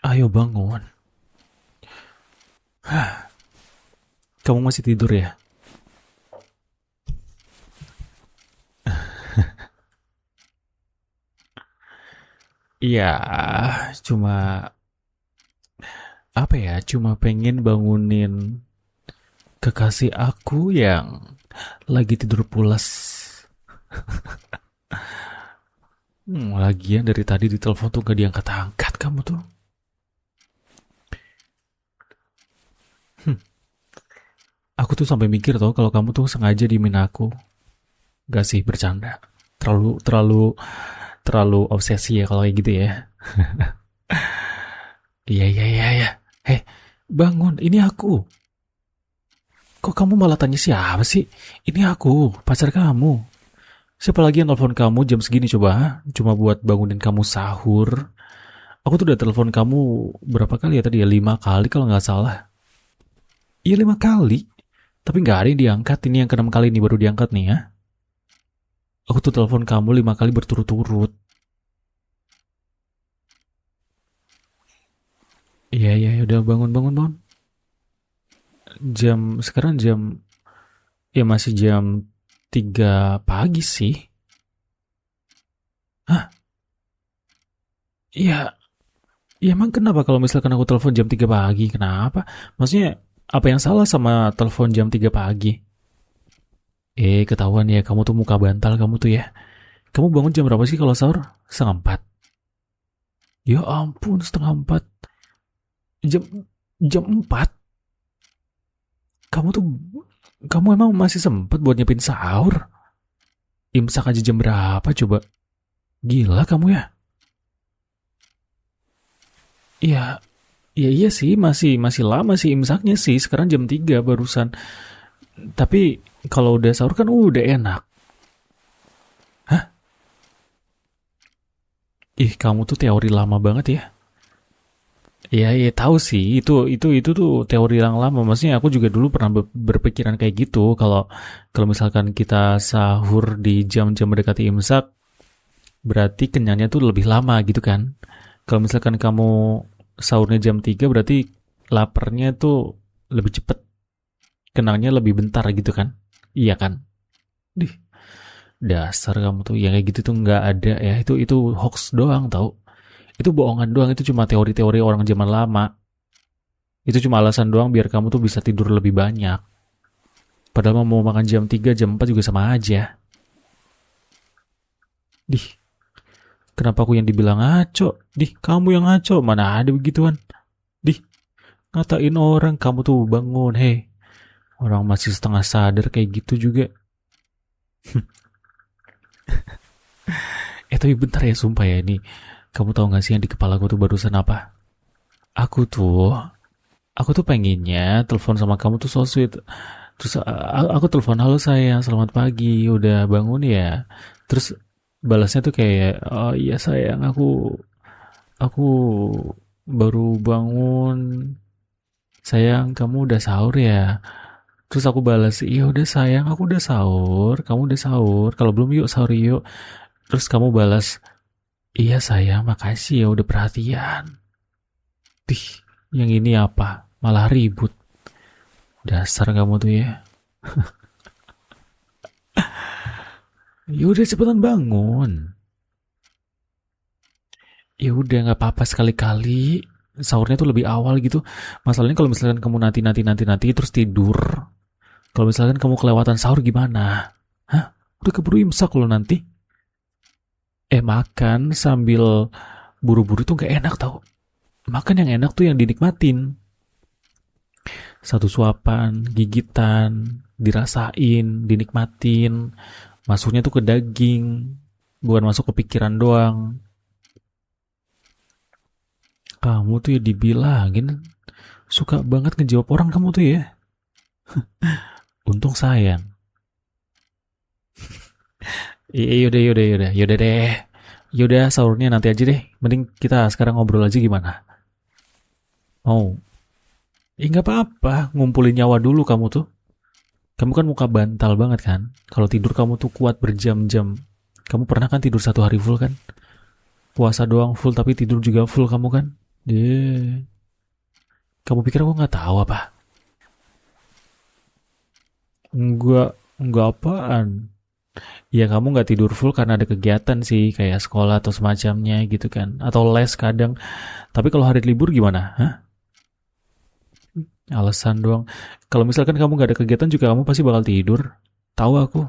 Ayo bangun. Kamu masih tidur ya? Iya, cuma apa ya? Cuma pengen bangunin kekasih aku yang lagi tidur pulas. Lagian dari tadi di telepon tuh gak diangkat-angkat kamu tuh. Hmm, aku tuh sampai mikir tau kalau kamu tuh sengaja diemin aku. Gak sih bercanda. Terlalu terlalu terlalu obsesi ya kalau kayak gitu ya. Iya iya iya iya. Heh, bangun. Ini aku. Kok kamu malah tanya siapa sih? Ini aku, pacar kamu. Siapa lagi yang telepon kamu jam segini coba? Cuma buat bangunin kamu sahur. Aku tuh udah telepon kamu berapa kali ya tadi ya? 5 kali kalau nggak salah. Iya 5 kali. Tapi nggak ada yang diangkat. Ini yang keenam kali ini baru diangkat nih ya. Aku tuh telepon kamu 5 kali berturut-turut. Iya iya iya, udah bangun bangun bangun. Sekarang ya masih jam 3 pagi sih. Hah? Iya, iya emang kenapa kalau misalkan aku telepon jam 3 pagi? Kenapa? Maksudnya apa yang salah sama telepon jam 3 pagi? Ketahuan ya kamu tuh muka bantal kamu tuh ya. Kamu bangun jam berapa sih kalau sahur? Setengah empat. Ya ampun, setengah empat. Jam jam 4. Kamu tuh kamu emang masih sempet buat nyiapin sahur? Imsak aja jam berapa coba? Gila kamu ya. Iya, iya iya sih masih masih lama sih imsaknya sih. Sekarang jam 3 barusan. Tapi kalau udah sahur kan udah enak. Hah? Ih, kamu tuh teori lama banget ya. Iya, iya tahu sih. Itu tuh teori yang lama. Maksudnya aku juga dulu pernah berpikiran kayak gitu. Kalau kalau misalkan kita sahur di jam-jam mendekati imsak, berarti kenyangnya tuh lebih lama gitu kan. Kalau misalkan kamu sahurnya jam 3, berarti laparnya tuh lebih cepet. Kenangnya lebih bentar gitu kan. Iya kan? Dih, dasar kamu tuh yang kayak gitu tuh nggak ada ya. Itu hoax doang tau. Itu bohongan doang. Itu cuma teori-teori orang zaman lama. Itu cuma alasan doang biar kamu tuh bisa tidur lebih banyak. Padahal mau makan jam 3, jam 4 juga sama aja. Dih, kenapa aku yang dibilang ngaco? Dih, kamu yang ngaco. Mana ada begituan? Dih, ngatain orang kamu tuh bangun. Hei, orang masih setengah sadar kayak gitu juga. Tapi bentar ya sumpah ya ini. Kamu tahu gak sih yang di kepala aku tuh barusan apa? Aku tuh, aku tuh pengennya telepon sama kamu tuh so sweet. Terus aku telepon, halo sayang, selamat pagi, udah bangun ya? Terus balasnya tuh kayak, oh iya sayang, aku baru bangun. Sayang, kamu udah sahur ya? Terus aku balas, iya udah sayang, aku udah sahur. Kamu udah sahur? Kalau belum yuk sahur yuk. Terus kamu balas, iya sayang, makasih ya udah perhatian. Dih, yang ini apa? Malah ribut. Dasar kamu tuh ya. Ya udah cepetan bangun. Ya udah nggak apa-apa sekali-kali sahurnya tuh lebih awal gitu. Masalahnya kalau misalkan kamu nanti terus tidur. Kalau misalkan kamu kelewatan sahur gimana? Hah? Udah keburu imsak loh nanti. Makan sambil buru-buru tuh nggak enak tau. Makan yang enak tuh yang dinikmatin. Satu suapan, gigitan, dirasain, dinikmatin. Masuknya tuh ke daging, bukan masuk ke pikiran doang. Kamu tuh ya dibilangin suka banget ngejawab orang kamu tuh ya. Untung sayang. Yaudah, yaudah, yaudah, yaudah deh. Yaudah sahurnya nanti aja deh. Mending kita sekarang ngobrol aja gimana? Oh, nggak apa-apa. Ngumpulin nyawa dulu kamu tuh. Kamu kan muka bantal banget kan. Kalau tidur kamu tuh kuat berjam-jam. Kamu pernah kan tidur 1 hari full kan? Puasa doang full tapi tidur juga full kamu kan? Deh, kamu pikir aku nggak tahu apa? Enggak apaan. Ya kamu nggak tidur full karena ada kegiatan sih, kayak sekolah atau semacamnya gitu kan. Atau les kadang. Tapi kalau hari libur gimana? Hah? Alasan doang. Kalau misalkan kamu nggak ada kegiatan juga kamu pasti bakal tidur. Tahu aku.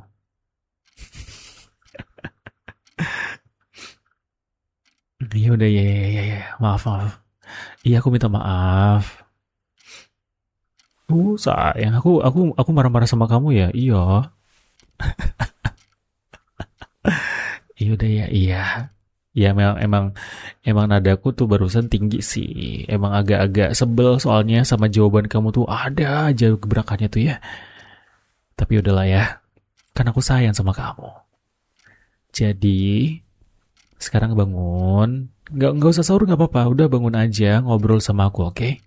Iya udah ya ya ya ya. Maaf maaf. Iya aku minta maaf. Sayang aku marah-marah sama kamu ya. Iya. Iya udah ya iya. Ya emang nadaku tuh barusan tinggi sih. Emang agak-agak sebel soalnya sama jawaban kamu tuh ada aja gebrakannya tuh ya. Tapi udahlah ya. Kan aku sayang sama kamu. Jadi sekarang bangun. Nggak usah sahur nggak apa-apa. Udah bangun aja ngobrol sama aku, oke?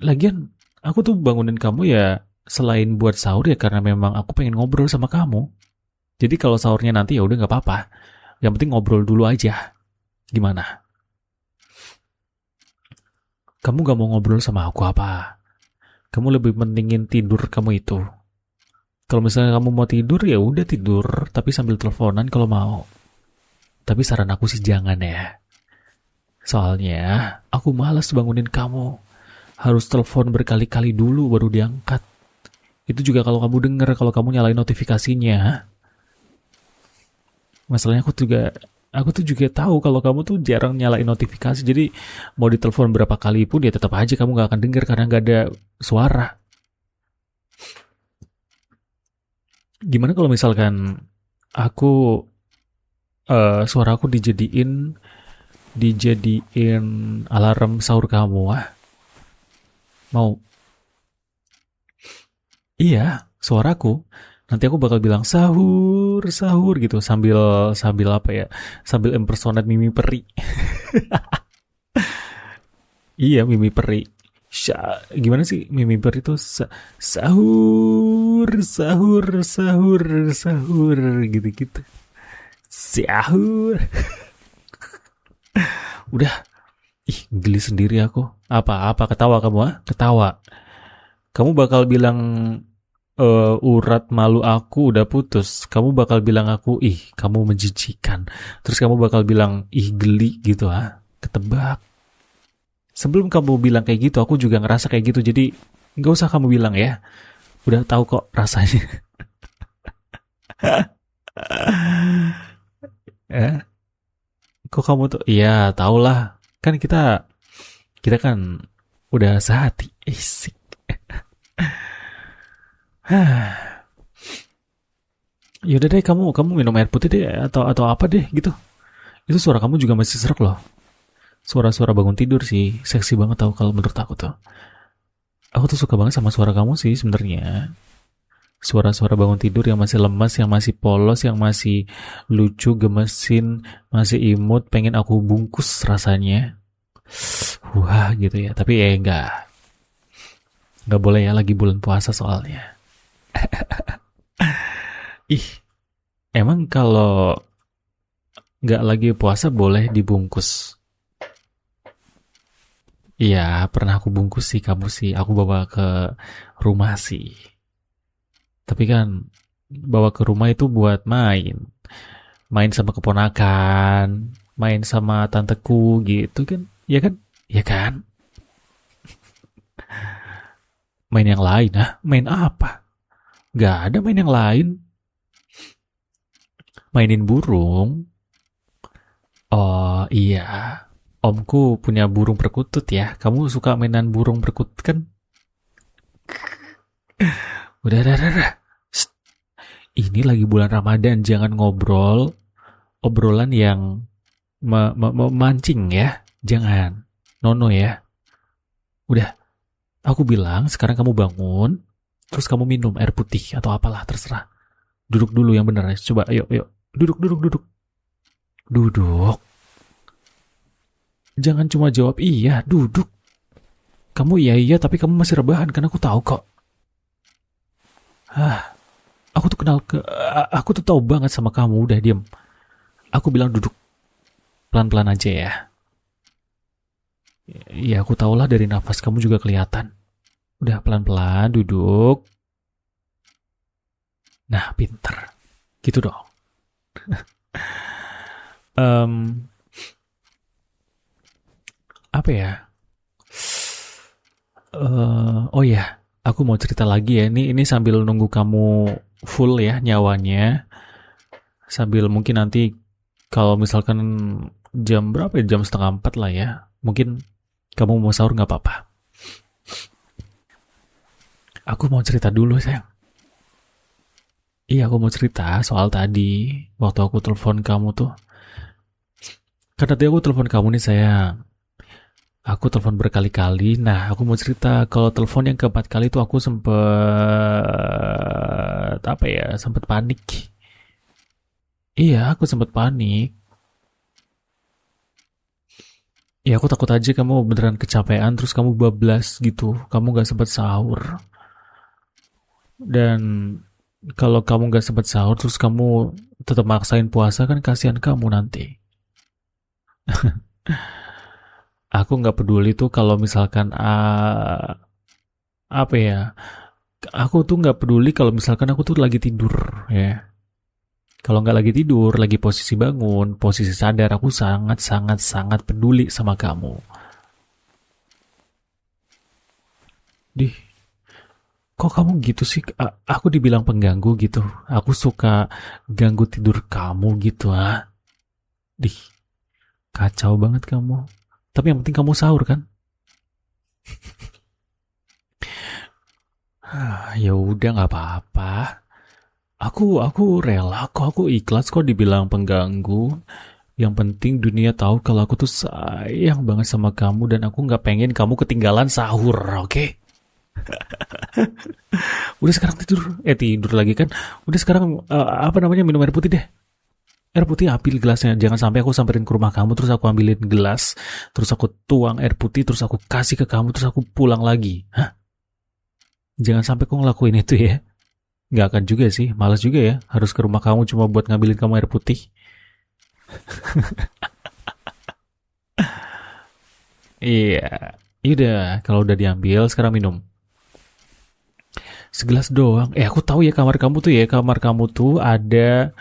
Lagian aku tuh bangunin kamu ya selain buat sahur ya karena memang aku pengen ngobrol sama kamu. Jadi kalau sahurnya nanti ya udah nggak apa-apa. Yang penting ngobrol dulu aja. Gimana? Kamu gak mau ngobrol sama aku apa? Kamu lebih pentingin tidur kamu itu. Kalau misalnya kamu mau tidur ya udah tidur, tapi sambil teleponan kalau mau. Tapi saran aku sih jangan ya. Soalnya aku malas bangunin kamu. Harus telepon berkali-kali dulu baru diangkat. Itu juga kalau kamu denger kalau kamu nyalain notifikasinya. Masalahnya aku tuh juga tahu kalau kamu tuh jarang nyalain notifikasi. Jadi mau ditelepon berapa kali pun ya tetap aja kamu nggak akan denger karena nggak ada suara. Gimana kalau misalkan aku suara aku dijadiin alarm sahur kamu? Ah, mau? Iya, suaraku. Nanti aku bakal bilang sahur, sahur gitu sambil sambil apa ya? Sambil impersonate Mimi Peri. Iya, Mimi Peri. Gimana sih Mimi Peri itu sahur, sahur, sahur, sahur gitu-gitu. Sahur. Udah, ih geli sendiri aku. Apa ketawa kamu ah? Ketawa. Kamu bakal bilang urat malu aku udah putus. Kamu bakal bilang aku, ih kamu menjijikan. Terus kamu bakal bilang, ih geli gitu ah. Ketebak. Sebelum kamu bilang kayak gitu, aku juga ngerasa kayak gitu. Jadi nggak usah kamu bilang ya. Udah tahu kok rasanya. eh, kok kamu tuh? Iya, tau lah. Kan kita kita kan udah sehati. Isik. Yaudah deh kamu kamu minum air putih deh atau apa deh gitu. Itu suara kamu juga masih serak loh. Suara-suara bangun tidur sih seksi banget tau kalau menurut aku tuh. Aku tuh suka banget sama suara kamu sih sebenarnya. Suara-suara bangun tidur yang masih lemas, yang masih polos, yang masih lucu, gemesin, masih imut, pengen aku bungkus rasanya. Wah gitu ya. Tapi ya nggak boleh ya lagi bulan puasa soalnya. Ih, emang kalau nggak lagi puasa boleh dibungkus? Iya, pernah aku bungkus sih kamu sih. Aku bawa ke rumah sih. Tapi kan bawa ke rumah itu buat main. Main sama keponakan, main sama tanteku gitu kan. Ya kan? Ya kan? Main yang lain. Ah, main apa? Gak ada main yang lain. Mainin burung. Oh iya. Omku punya burung perkutut ya. Kamu suka mainan burung perkutut kan? Udah. Ini lagi bulan Ramadan, jangan ngobrol obrolan yang memancing ya. Jangan. Nono ya. Udah, aku bilang sekarang kamu bangun, terus kamu minum air putih atau apalah terserah. Duduk dulu yang benar ya. Coba, yuk. Duduk. Duduk. Jangan cuma jawab iya, duduk. Kamu iya, tapi kamu masih rebahan kan aku tahu kok. Hah, aku tuh tahu banget sama kamu. Udah diam. Aku bilang duduk pelan-pelan aja ya. Ya aku tahulah dari nafas kamu juga kelihatan. Udah pelan-pelan duduk. Nah, pinter. Gitu dong. Em, apa ya? Oh ya, aku mau cerita lagi ya. Ini sambil nunggu kamu full ya nyawanya. Sambil mungkin nanti kalau misalkan jam berapa ya? Jam setengah 4 lah ya. Mungkin kamu mau sahur nggak apa-apa. Aku mau cerita dulu sayang. Iya, aku mau cerita soal tadi waktu aku telepon kamu tuh. Karena tadi aku telepon kamu nih sayang. Aku telepon berkali-kali. Nah, aku mau cerita kalau telepon yang keempat kali itu aku sempet apa ya? Sempet panik. Iya, aku sempet panik. Ya, aku takut aja kamu beneran kecapean terus kamu bablas gitu. Kamu gak sempet sahur. Dan kalau kamu gak sempet sahur terus kamu tetap maksain puasa kan kasihan kamu nanti. Aku nggak peduli tuh kalau misalkan apa ya? Aku tuh nggak peduli kalau misalkan aku tuh lagi tidur ya. Kalau nggak lagi tidur, lagi posisi bangun, posisi sadar, aku sangat sangat sangat peduli sama kamu. Dih, kok kamu gitu sih? Aku dibilang pengganggu gitu. Aku suka ganggu tidur kamu gitu, ah. Dih, kacau banget kamu. Tapi yang penting kamu sahur kan? Ya udah nggak apa-apa. Aku rela kok, aku ikhlas kok dibilang pengganggu. Yang penting dunia tahu kalau aku tuh sayang banget sama kamu dan aku nggak pengen kamu ketinggalan sahur, oke? Udah sekarang tidur, tidur lagi kan? Udah sekarang apa namanya minum air putih deh. Air putih ambil gelasnya, jangan sampai aku samperin ke rumah kamu terus aku ambilin gelas, terus aku tuang air putih terus aku kasih ke kamu terus aku pulang lagi. Hah? Jangan sampai kau ngelakuin itu ya. Nggak akan juga sih, malas juga ya. Harus ke rumah kamu cuma buat ngambilin kamu air putih. Iya, udah. Kalau udah diambil, sekarang minum. Segelas doang. Aku tahu ya kamar kamu tuh ya. Kamar kamu tuh ada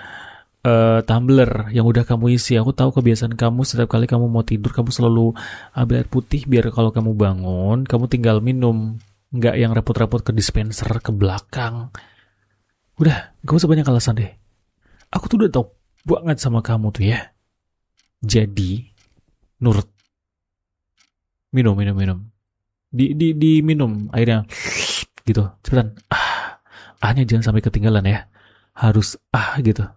tumbler yang udah kamu isi. Aku tahu kebiasaan kamu setiap kali kamu mau tidur, kamu selalu ambil air putih biar kalau kamu bangun, kamu tinggal minum. Nggak yang repot-repot ke dispenser, ke belakang. Udah, gak usah banyak alasan deh. Aku tuh udah tau banget sama kamu tuh ya. Jadi, nurut. Minum, minum, minum. Di minum airnya gitu cepetan, ahnya jangan sampai ketinggalan ya, harus gitu,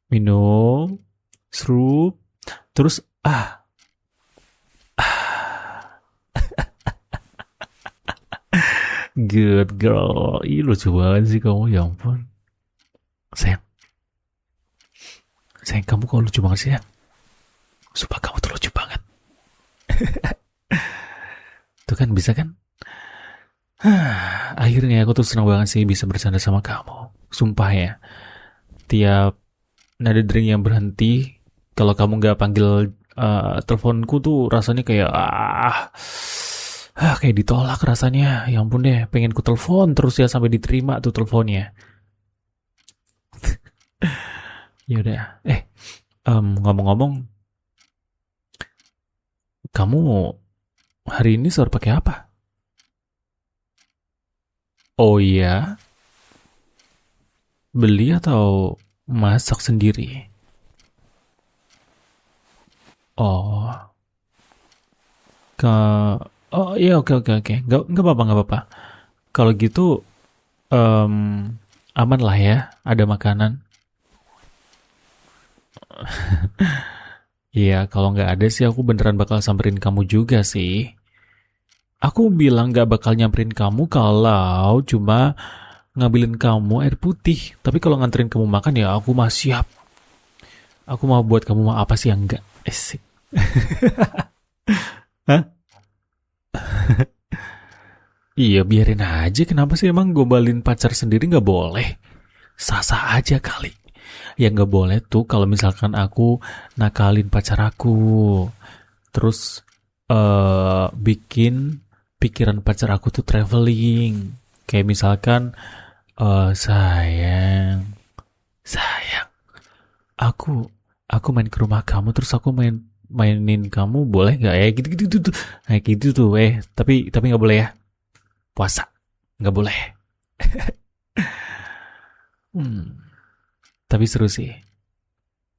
minum serup terus good girl. Ih, lucu banget sih kamu, ya ampun. Sayang, sayang, kamu kok lucu banget sih ya, sumpah kamu tuh lucu banget. Tuh kan bisa kan. Akhirnya aku tuh senang banget sih bisa bercanda sama kamu, sumpah ya. Tiap nada dering yang berhenti, kalau kamu nggak panggil teleponku tuh rasanya kayak kayak ditolak rasanya. Ya ampun deh, pengen ku telepon terus ya sampai diterima tuh teleponnya. Ya udah. Ngomong-ngomong, kamu hari ini sahur pakai apa? Oh iya, beli atau masak sendiri? Oh, ke oh iya, oke, oke, oke, nggak apa-apa, nggak apa-apa. Kalau gitu em, aman lah ya, ada makanan. Iya, kalau nggak ada sih aku beneran bakal samperin kamu juga sih. Aku bilang nggak bakal nyamperin kamu kalau cuma ngambilin kamu air putih. Tapi kalau nganterin kamu makan ya aku mah siap. Aku mau buat kamu mau apa sih yang enggak? Sih. Hah? Iya, biarin aja. Kenapa sih emang gombalin pacar sendiri nggak boleh? Sasa aja kali. Yang nggak boleh tuh kalau misalkan aku nakalin pacar aku. Terus bikin pikiran pacar aku tuh traveling. Kayak misalkan, sayang, sayang, aku aku main ke rumah kamu terus aku mainin kamu boleh nggak ya gitu gitu tuh kayak gitu tuh tapi nggak boleh ya, puasa nggak boleh. Hmm, tapi seru sih.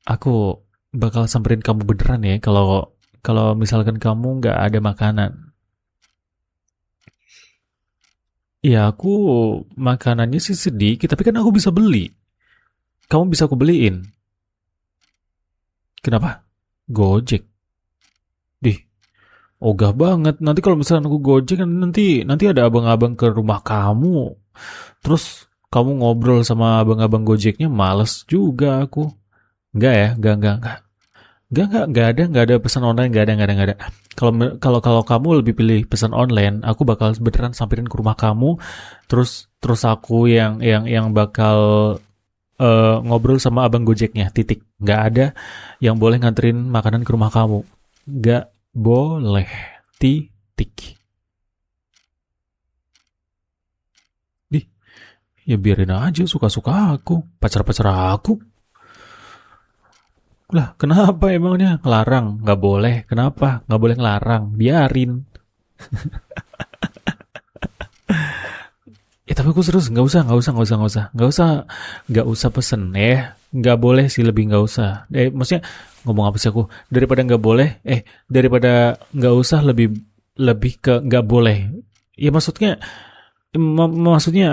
Aku bakal samperin kamu beneran ya kalau kalau misalkan kamu nggak ada makanan. Ya aku makanannya sih sedikit, tapi kan aku bisa beli. Kamu bisa aku beliin. Kenapa? Gojek. Dih, ogah banget. Nanti kalau misalkan aku Gojek nanti ada abang-abang ke rumah kamu. Terus kamu ngobrol sama abang-abang Gojeknya, males juga aku. Enggak ya, enggak. Enggak ada pesan online, enggak ada. Kalau kalau kalau kamu lebih pilih pesan online, aku bakal beneran samperin ke rumah kamu, terus terus aku yang bakal ngobrol sama abang Gojeknya. Titik. Enggak ada yang boleh nganterin makanan ke rumah kamu. Enggak boleh. Titik. Dih, ya biarin aja suka-suka aku. Pacar-pacar aku. Lah, kenapa emangnya ngelarang? Nggak boleh. Kenapa? Nggak boleh ngelarang. Biarin. Ya tapi aku serius, nggak usah pesen ya. Nggak boleh sih, lebih nggak usah. Maksudnya ngomong apa sih aku? Daripada nggak usah, lebih lebih ke nggak boleh. Ya maksudnya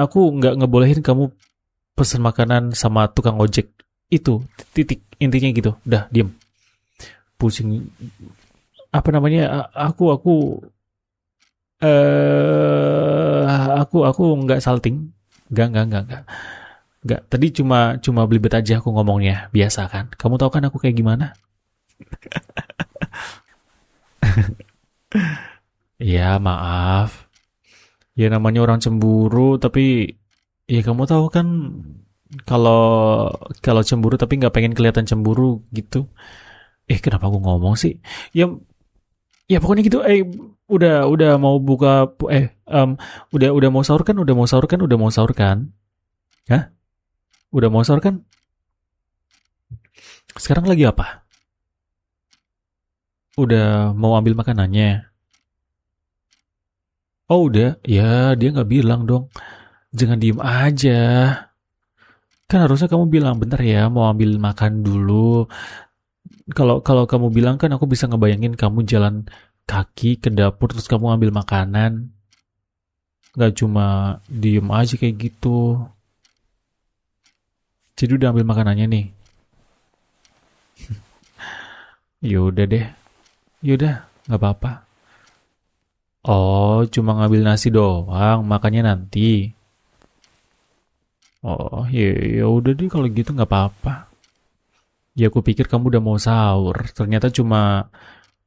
aku nggak bolehin kamu pesen makanan sama tukang ojek itu. Titik intinya gitu. Udah diem. Pusing. Apa namanya? Aku nggak salting. Nggak. Nggak. Tadi cuma cuma belibet aja aku ngomongnya. Biasa kan. Kamu tahu kan aku kayak gimana? Ya maaf. Ya namanya orang cemburu, tapi ya kamu tahu kan kalau kalau cemburu tapi nggak pengen kelihatan cemburu gitu. Kenapa aku ngomong sih? Ya ya pokoknya gitu. Udah mau buka. Udah mau sahur kan? Hah? Udah mau sahur kan? Sekarang lagi apa? Udah mau ambil makanannya. Oh udah, ya dia nggak bilang dong. Jangan diem aja. Kan harusnya kamu bilang, bentar ya mau ambil makan dulu. Kalau kalau kamu bilang kan aku bisa ngebayangin kamu jalan kaki ke dapur terus kamu ambil makanan. Nggak cuma diem aja kayak gitu. Jadi udah ambil makanannya nih. Yaudah deh, yaudah nggak apa-apa. Oh, cuma ngambil nasi doang, makannya nanti. Oh, ya udah deh kalau gitu nggak apa-apa. Ya aku pikir kamu udah mau sahur, ternyata cuma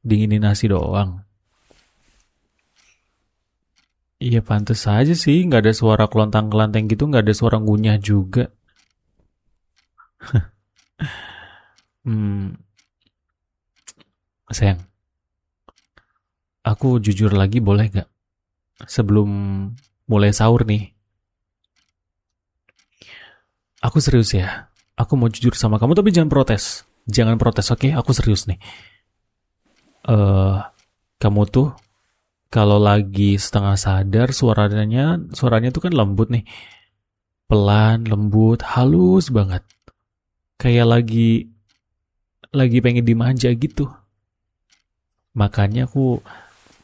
dinginin nasi doang. Iya pantes aja sih, nggak ada suara kelontang-kelanteng gitu, nggak ada suara ngunyah juga. Hmm, sayang, aku jujur lagi boleh nggak? Sebelum mulai sahur nih, aku serius ya. Aku mau jujur sama kamu, tapi jangan protes. Jangan protes, oke? Aku serius nih. Eh, kamu tuh kalau lagi setengah sadar, suaranya tuh kan lembut nih, pelan, lembut, halus banget. Kayak lagi pengen dimanja gitu. Makanya aku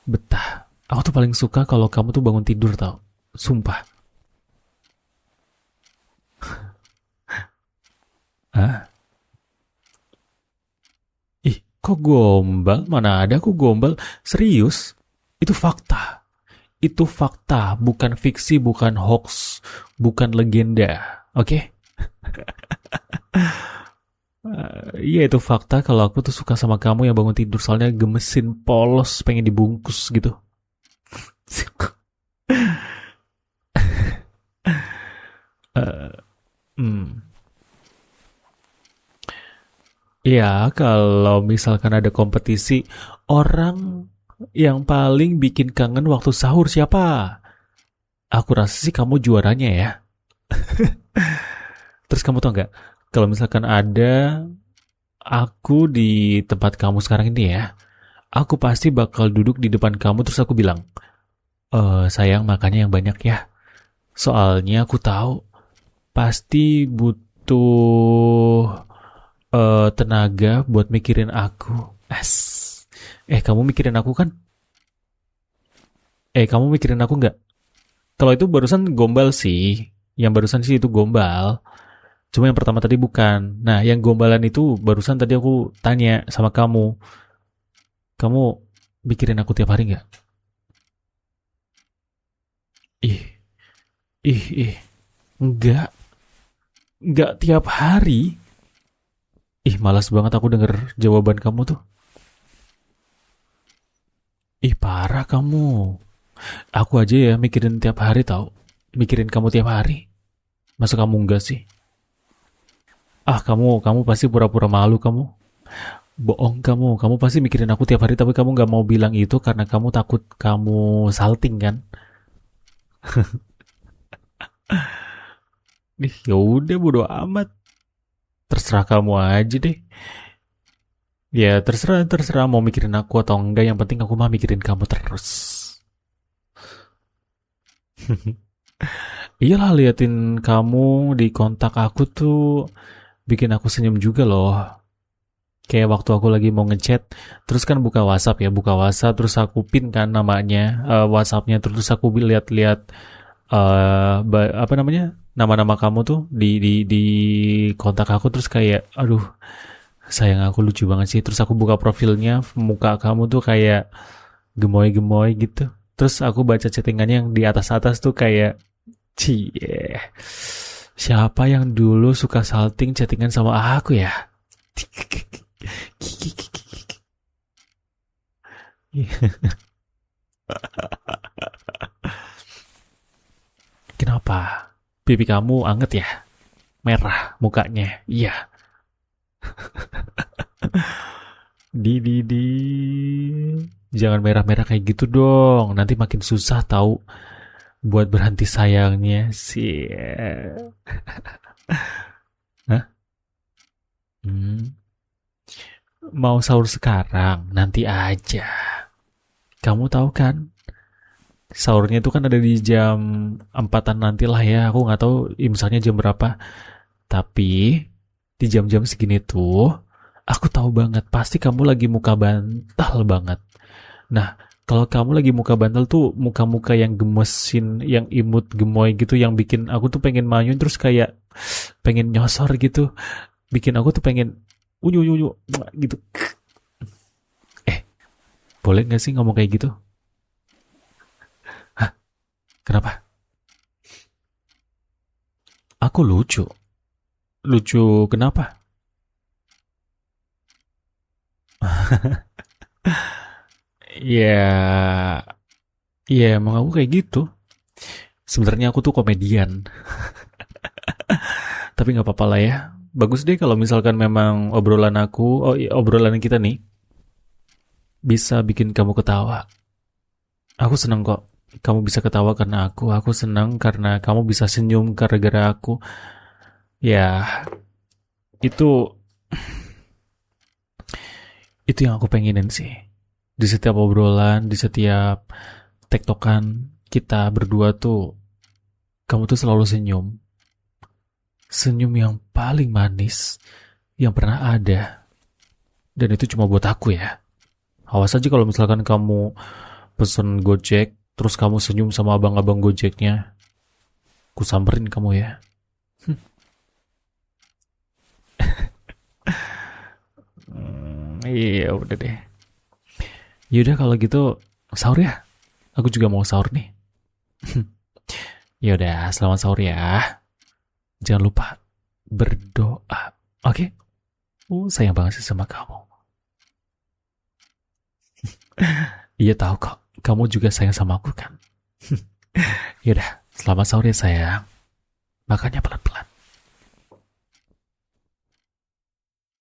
betah. Aku tuh paling suka kalau kamu tuh bangun tidur tau. Sumpah. Ah, kok gombal? Mana ada aku gombal? Serius? Itu fakta. Itu fakta, bukan fiksi, bukan hoax, bukan legenda. Oke? Okay? Iya itu fakta kalau aku tuh suka sama kamu yang bangun tidur soalnya gemesin, polos, pengen dibungkus gitu. Eh, hmm. Iya, kalau misalkan ada kompetisi, orang Yang paling bikin kangen waktu sahur siapa? Aku rasa sih kamu juaranya ya. Terus kamu tau nggak? Kalau misalkan ada aku di tempat kamu sekarang ini ya, aku pasti bakal duduk di depan kamu terus aku bilang, sayang makannya yang banyak ya. Soalnya aku tahu pasti butuh tenaga buat mikirin aku. As. Kamu mikirin aku kan? Kamu mikirin aku nggak? Kalau itu barusan gombal sih. Yang barusan sih itu gombal. Cuma yang pertama tadi bukan. Nah, yang gombalan itu barusan tadi aku tanya sama kamu. Kamu mikirin aku tiap hari nggak? Ih, ih. Nggak. Nggak tiap hari. Ih, malas banget aku denger jawaban kamu tuh. Ih, parah kamu. Aku aja ya mikirin tiap hari tau. Mikirin kamu tiap hari. Masa kamu enggak sih? Kamu pasti pura-pura malu kamu. Bohong kamu. Kamu pasti mikirin aku tiap hari tapi kamu nggak mau bilang itu karena kamu takut kamu salting kan? Nih, yaudah bodo amat. Terserah kamu aja deh. Ya terserah mau mikirin aku atau enggak. Yang penting aku mah mikirin kamu terus. Iyalah liatin kamu di kontak aku tuh bikin aku senyum juga loh. Kayak waktu aku lagi mau ngechat, terus kan buka WhatsApp, terus aku pin kan namanya, WhatsAppnya, terus aku lihat-lihat apa namanya, nama-nama kamu tuh di kontak aku, terus kayak, aduh, sayang aku lucu banget sih. Terus aku buka profilnya, muka kamu tuh kayak gemoy-gemoy gitu. Terus aku baca chattingannya yang di atas-atas tuh kayak, cie, siapa yang dulu suka salting chattingan sama aku ya? Kenapa? Pipi kamu anget ya? Merah mukanya. Iya. Di. Jangan merah-merah kayak gitu dong. Nanti makin susah tahu buat berhenti sayangnya sih. Hah? Hmm. Mau sahur sekarang? Nanti aja. Kamu tahu kan? Sahurnya itu kan ada di jam 4-an nanti lah ya. Aku nggak tahu imsaknya jam berapa. Tapi di jam-jam segini tuh, aku tahu banget pasti kamu lagi muka bantal banget. Nah, kalau kamu lagi muka bantal tuh muka-muka yang gemesin, yang imut gemoy gitu, yang bikin aku tuh pengen manyun terus kayak pengen nyosor gitu, bikin aku tuh pengen unyu unyu unyu gitu. Eh, boleh nggak sih ngomong kayak gitu? Hah? Kenapa? Aku lucu. Lucu kenapa? Ya, ya emang aku kayak gitu. Sebenarnya aku tuh komedian, tapi nggak apa-apa lah ya. Bagus deh kalau misalkan memang obrolan aku, obrolan kita nih bisa bikin kamu ketawa. Aku seneng kok. Kamu bisa ketawa karena aku senang karena kamu bisa senyum gara-gara aku. Ya, itu itu yang aku pengenin sih. Di setiap obrolan, di setiap tektokan kita berdua tuh, kamu tuh selalu senyum. Senyum yang paling manis yang pernah ada. Dan itu cuma buat aku ya. Awas aja kalau misalkan kamu pesen Gojek, terus kamu senyum sama abang-abang Gojeknya, ku samperin kamu ya. Iya udah deh. Yaudah kalau gitu sahur ya. Aku juga mau sahur nih. Yaudah, selamat sahur ya. Jangan lupa berdoa. Oke? Sayang banget sih sama kamu. Iya tahu kok. Kamu juga sayang sama aku kan? Yaudah, selamat sahur ya sayang. Makannya pelan-pelan.